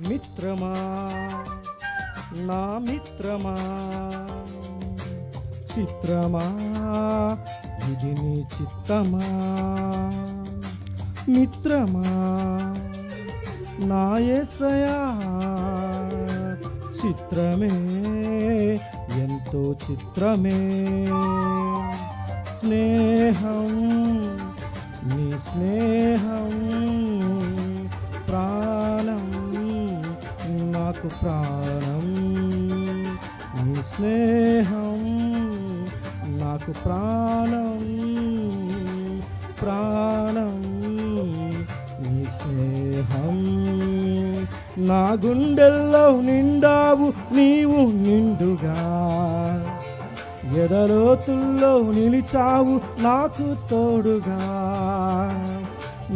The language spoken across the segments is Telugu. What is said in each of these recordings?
మిత్రమా నా మిత్రమా చిత్రమా ఇది నీ చిత్తమా మిత్రమా నా యేసయ్యా చిత్రమే ఎంతో చిత్రమే స్నేహం నీ స్నేహం ప్రాణం నాకు ప్రాణం నీ స్నేహం నాకు ప్రాణం ప్రాణం నీ స్నేహం నా గుండెల్లో నిండావు నీవు నిండుగా ఎదలోతుల్లో నిలిచావు నాకు తోడుగా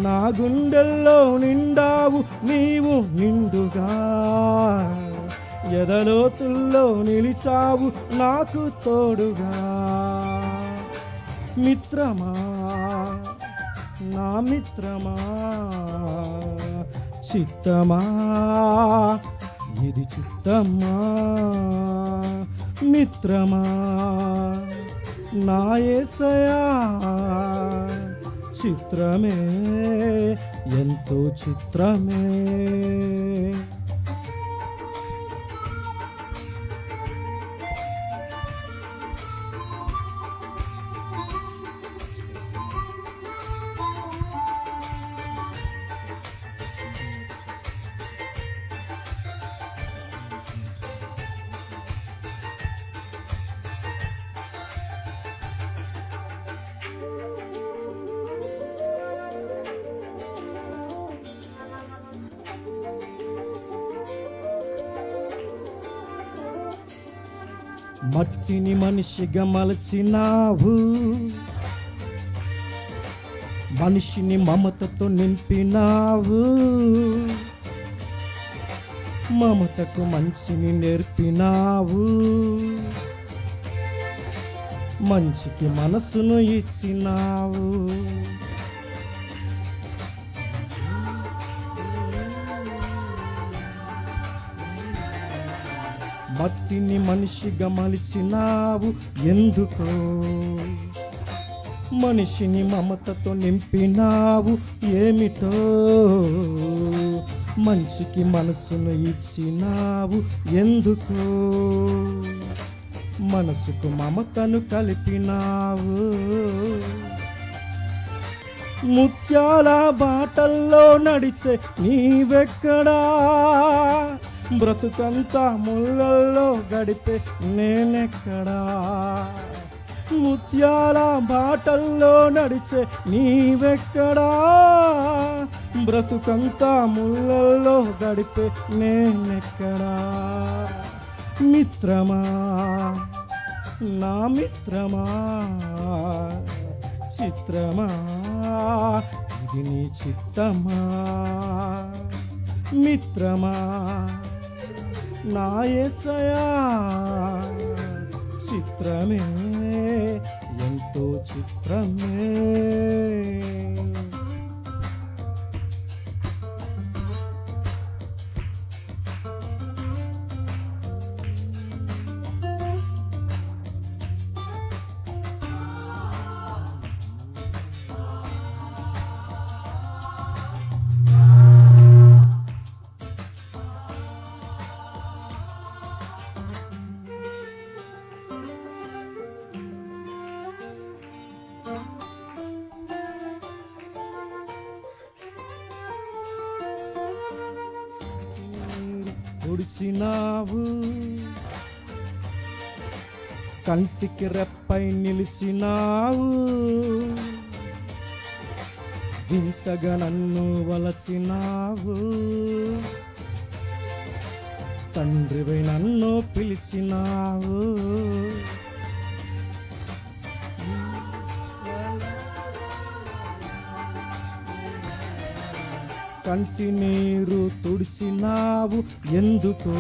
నా గుండెల్లో నిండావు నీవు నిండుగా ఎదలోతుల్లో నిలిచావు నాకు తోడుగా మిత్రమా నా మిత్రమా చిత్తమా ఇది చిత్తమా మిత్రమా నా యేసయ్యా చిత్రమే ఎంతో చిత్రమే మట్టిని మనిషిగా మలచినావు మనిషిని మమతతో నింపినావు మమతకు మంచిని నేర్పినావు మంచికి మనసును ఇచ్చినావు మట్టిని మనిషిగా మలిచినావు ఎందుకో మనిషిని మమతతో నింపినావు ఏమిటో మంచికి మనసును ఇచ్చినావు ఎందుకో మనసుకు మమతను కలిపినావు ముత్యాల బాటల్లో నడిచే నీవెక్కడా బ్రతుకంతా ముళ్ళల్లో గడిపే నేనెక్కడా ముత్యాల బాటల్లో నడిచే నీవెక్కడా బ్రతుకంతా ముళ్ళల్లో గడిపే నేనెక్కడా మిత్రమా నా మిత్రమా చిత్రమా ఇది నీ చిత్తమా మిత్రమా నా యేసయ్యా చిత్రమే ఎంతో చిత్రమే పొడిచినావు కంటికి రెప్పై నిలిచినావు వింతగా నన్ను వలచినావు తండ్రివై నన్ను పిలిచినావు కంటి నీరు తుడిచినావు ఎందుకో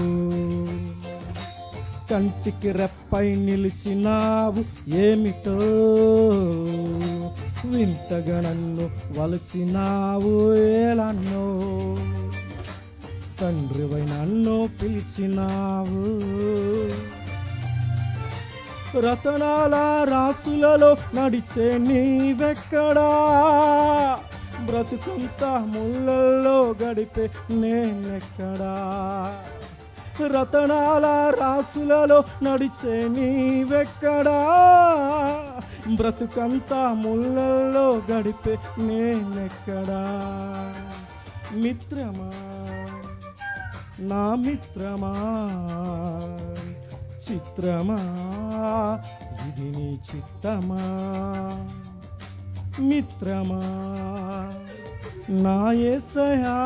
కంటికి రెప్పై నిలిచినావు ఏమిటో వింతగా నన్ను వలచినావు ఏలన్నో తండ్రివై పిలిచినావు. రతనాల రాసులలో నడిచే నీవెక్కడా, బ్రతుకంతా ముళ్ళల్లో గడిపే నేనెక్కడా. రతనాల రాసులలో నడిచే నీవెక్కడా, బ్రతుకంతా ముళ్ళల్లో గడిపే నేనెక్కడా. మిత్రమా, నా మిత్రమా, చిత్రమా ఇది నీ చిత్తమా. మిత్రమా, నా యేసయ్యా,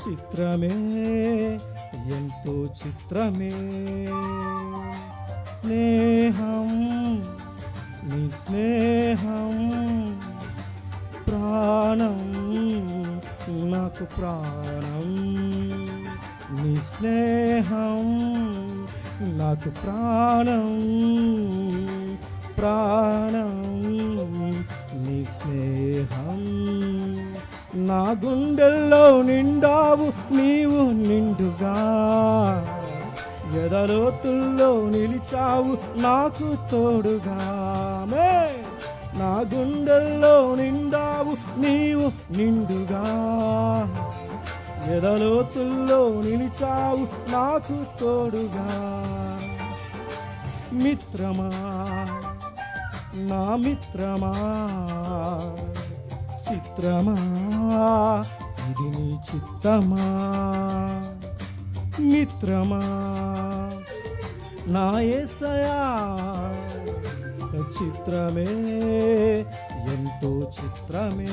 చిత్రమే ఎంతో చిత్రమే. స్నేహం, నీ స్నేహం ప్రాణం, నాకు ప్రాణం. నీ స్నేహం నాకు ప్రాణం, ప్రాణం నీ స్నేహం. నా గుండెల్లో నిండావు నీవు నిండుగా, ఎదలోతుల్లో నిలిచావు నాకు తోడుగా. నా గుండెల్లో నిండావు నీవు నిండుగా, ఎదలోతుల్లో నిలిచావు నాకు తోడుగా. మిత్రమా, నా మిత్రమా, చిత్రమా ఇది నీ చిత్తమా. మిత్రమా, నా యేసయ్యా, చిత్రమే ఎంతో చిత్రమే.